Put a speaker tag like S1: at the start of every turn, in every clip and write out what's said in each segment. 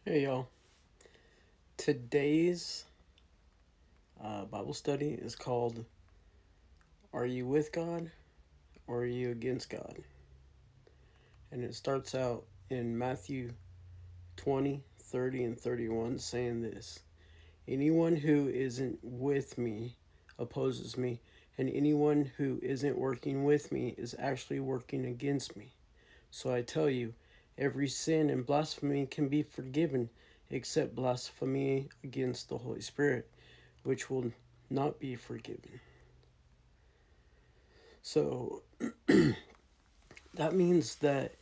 S1: Hey y'all. Today's Bible study is called Are You With God or Are You Against God? And it starts out in Matthew 20, 30, and 31 saying this: Anyone who isn't with me opposes me, and anyone who isn't working with me is actually working against me. So I tell you, every sin and blasphemy can be forgiven except blasphemy against the Holy Spirit, which will not be forgiven. So that means that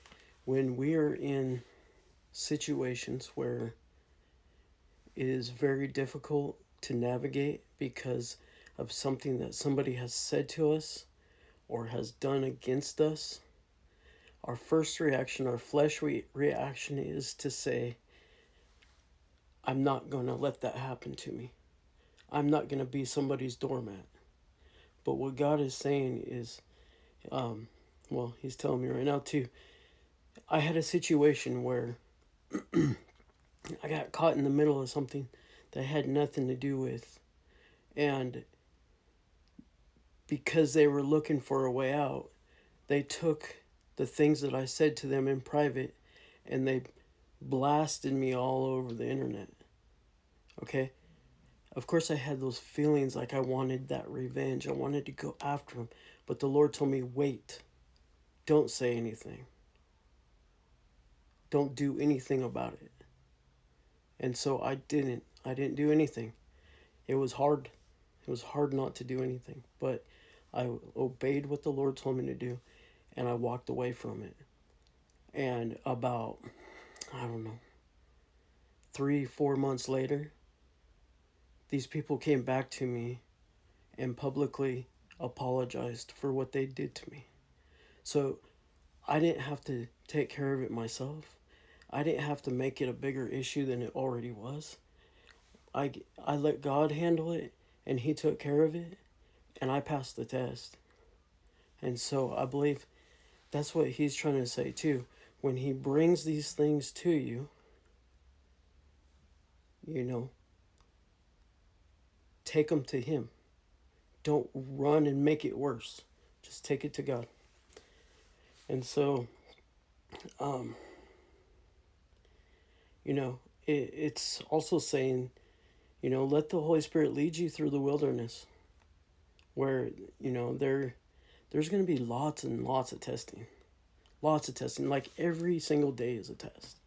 S1: when we are in situations where it is very difficult to navigate because of something that somebody has said to us or has done against us, our first reaction, our flesh reaction is to say, I'm not going to let that happen to me. I'm not going to be somebody's doormat. But what God is saying is, He's telling me right now too. I had a situation where I got caught in the middle of something that had nothing to do with. And because they were looking for a way out, they took the things that I said to them in private and they blasted me all over the internet. Okay? Of course, I had those feelings like I wanted that revenge. I wanted to go after him. But the Lord told me, wait, don't say anything. Don't do anything about it. And so I didn't. I didn't do anything. It was hard. It was hard not to do anything. But I obeyed what the Lord told me to do and I walked away from it. And about, I don't know, 3, 4 months later, these people came back to me and publicly apologized for what they did to me. So I didn't have to take care of it myself. I didn't have to make it a bigger issue than it already was. I let God handle it and He took care of it and I passed the test. And so I believe that's what He's trying to say too. When He brings these things to you, you know, take them to Him. Don't run and make it worse. Just take it to God. And so, um, you know, it's also saying, let the Holy Spirit lead you through the wilderness where, there's going to be lots and lots of testing. Lots of testing. Like every single day is a test.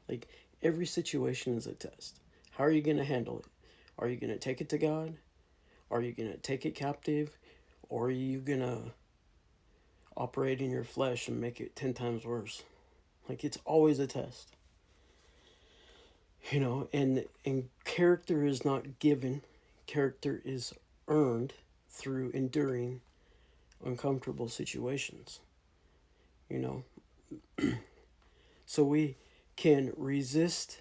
S1: Like every situation is a test. How are you going to handle it? Are you going to take it to God? Are you going to take it captive? Or are you going to operate in your flesh and make it 10 times worse? Like it's always a test. And character is not given. Character is earned through enduring uncomfortable situations. You know, so we can resist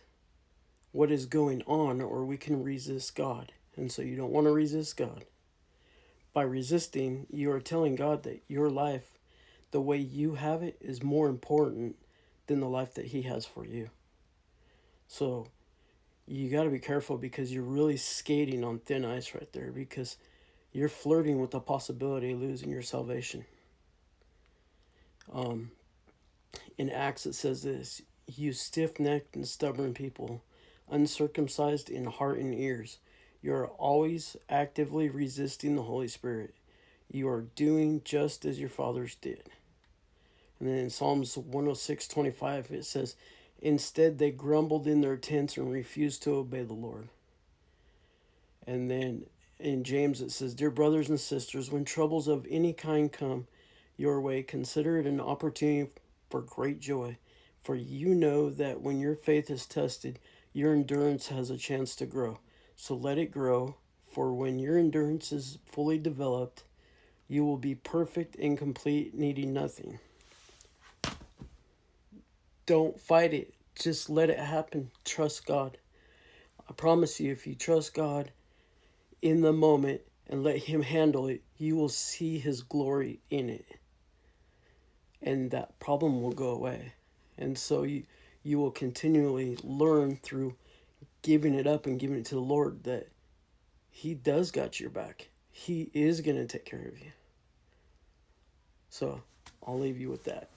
S1: what is going on or we can resist God. And so you don't want to resist God. By resisting, you are telling God that your life, the way you have it, is more important than the life that He has for you. So you got to be careful because you're really skating on thin ice right there because you're flirting with the possibility of losing your salvation. Um, in Acts, it says this: You stiff necked and stubborn people, uncircumcised in heart and ears, you are always actively resisting the Holy Spirit. You are doing just as your fathers did. And then in Psalms 106:25, it says, Instead, they grumbled in their tents and refused to obey the Lord. And then in James, it says, Dear brothers and sisters, when troubles of any kind come your way, consider it an opportunity for great joy. For you know that when your faith is tested, your endurance has a chance to grow. So let it grow, for when your endurance is fully developed, you will be perfect and complete, needing nothing. Don't fight it. Just let it happen. Trust God. I promise you, if you trust God in the moment and let Him handle it, you will see His glory in it. And that problem will go away. And so you you will continually learn through giving it up and giving it to the Lord that He does got your back. He is going to take care of you. So I'll leave you with that.